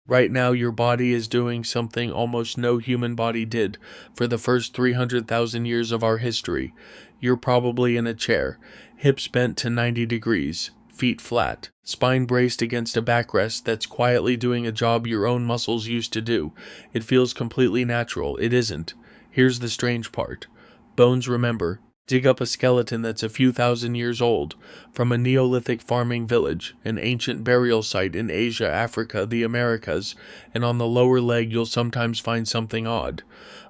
Right now, your body is doing something almost no human body did for the first 300,000 years of our history. You're probably in a chair, hips bent to 90 degrees, feet flat, spine braced against a backrest that's quietly doing a job your own muscles used to do. It feels completely natural. It isn't. Here's the strange part. Bones remember. Dig up a skeleton that's a few thousand years old, from a Neolithic farming village, an ancient burial site in Asia, Africa, the Americas, and on the lower leg you'll sometimes find something odd.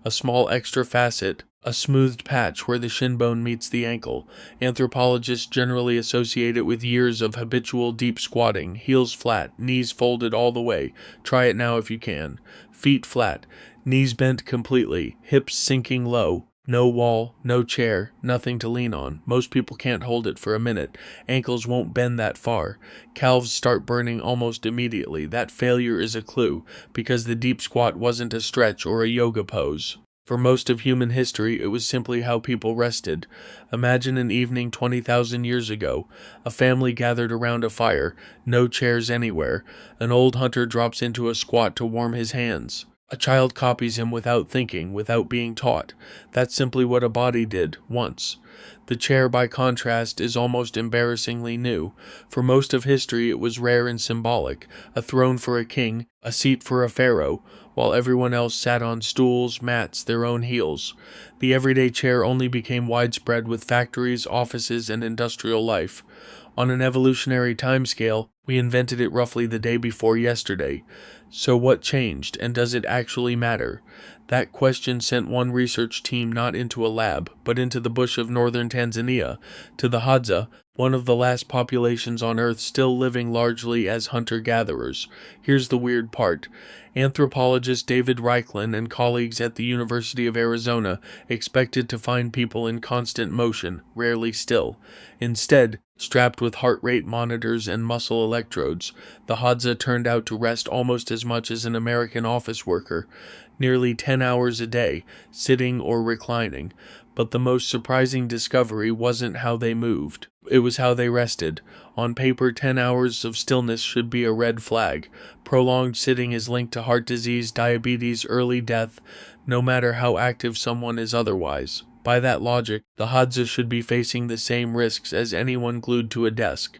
A small extra facet, a smoothed patch where the shin bone meets the ankle. Anthropologists generally associate it with years of habitual deep squatting, heels flat, knees folded all the way. Try it now if you can. Feet flat, knees bent completely, hips sinking low. No wall, no chair, nothing to lean on. Most people can't hold it for a minute. Ankles won't bend that far. Calves start burning almost immediately. That failure is a clue, because the deep squat wasn't a stretch or a yoga pose. For most of human history, it was simply how people rested. Imagine an evening 20,000 years ago. A family gathered around a fire, no chairs anywhere. An old hunter drops into a squat to warm his hands. A child copies him without thinking, without being taught. That's simply what a body did, once. The chair, by contrast, is almost embarrassingly new. For most of history it was rare and symbolic, a throne for a king, a seat for a pharaoh, while everyone else sat on stools, mats, their own heels. The everyday chair only became widespread with factories, offices, and industrial life. On an evolutionary timescale, we invented it roughly the day before yesterday. So what changed, and does it actually matter? That question sent one research team not into a lab, but into the bush of northern Tanzania, to the Hadza, one of the last populations on Earth still living largely as hunter-gatherers. Here's the weird part. Anthropologist David Reichlin and colleagues at the University of Arizona expected to find people in constant motion, rarely still. Instead, strapped with heart rate monitors and muscle electrodes, the Hadza turned out to rest almost as much as an American office worker, nearly 10 hours a day, sitting or reclining. But the most surprising discovery wasn't how they moved. It was how they rested. On paper, 10 hours of stillness should be a red flag. Prolonged sitting is linked to heart disease, diabetes, early death, no matter how active someone is otherwise. By that logic, the Hadza should be facing the same risks as anyone glued to a desk.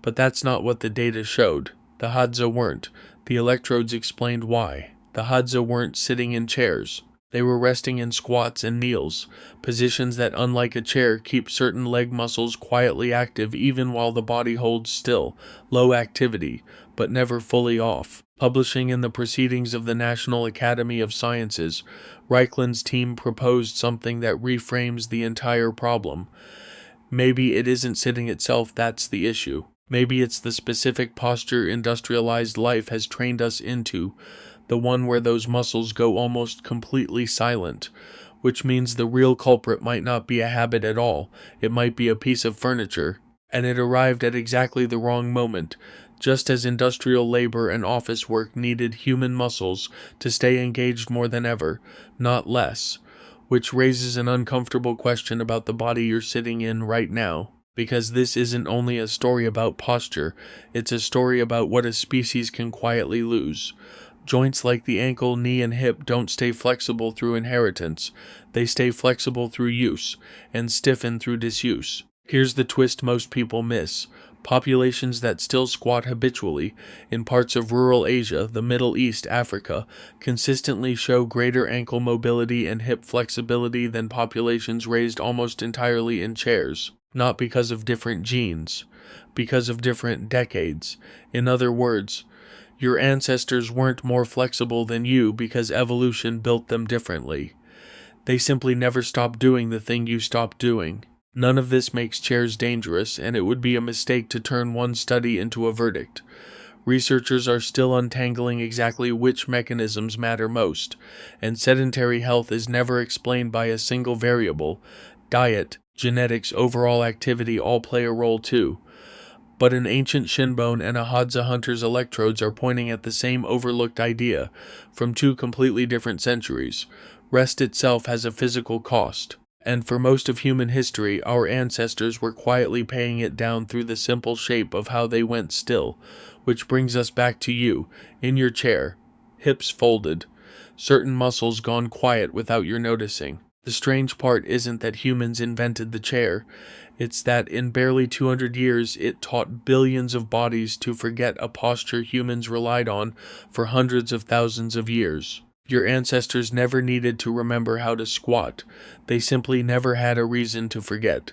But that's not what the data showed. The Hadza weren't. The electrodes explained why. The Hadza weren't sitting in chairs. They were resting in squats and kneels, positions that, unlike a chair, keep certain leg muscles quietly active even while the body holds still, low activity, but never fully off. Publishing in the Proceedings of the National Academy of Sciences, Reichlin's team proposed something that reframes the entire problem. Maybe it isn't sitting itself that's the issue. Maybe it's the specific posture industrialized life has trained us into, the one where those muscles go almost completely silent, which means the real culprit might not be a habit at all, it might be a piece of furniture, and it arrived at exactly the wrong moment, just as industrial labor and office work needed human muscles to stay engaged more than ever, not less, which raises an uncomfortable question about the body you're sitting in right now. Because this isn't only a story about posture, it's a story about what a species can quietly lose. Joints like the ankle, knee, and hip don't stay flexible through inheritance. They stay flexible through use, and stiffen through disuse. Here's the twist most people miss. Populations that still squat habitually, in parts of rural Asia, the Middle East, Africa, consistently show greater ankle mobility and hip flexibility than populations raised almost entirely in chairs. Not because of different genes, because of different decades. In other words, your ancestors weren't more flexible than you because evolution built them differently. They simply never stopped doing the thing you stopped doing. None of this makes chairs dangerous, and it would be a mistake to turn one study into a verdict. Researchers are still untangling exactly which mechanisms matter most, and sedentary health is never explained by a single variable. Diet, genetics, overall activity all play a role too. But an ancient shin bone and a Hadza hunter's electrodes are pointing at the same overlooked idea, from two completely different centuries. Rest itself has a physical cost. And for most of human history, our ancestors were quietly paying it down through the simple shape of how they went still. Which brings us back to you, in your chair, hips folded, certain muscles gone quiet without your noticing. The strange part isn't that humans invented the chair, it's that in barely 200 years it taught billions of bodies to forget a posture humans relied on for hundreds of thousands of years. Your ancestors never needed to remember how to squat, they simply never had a reason to forget.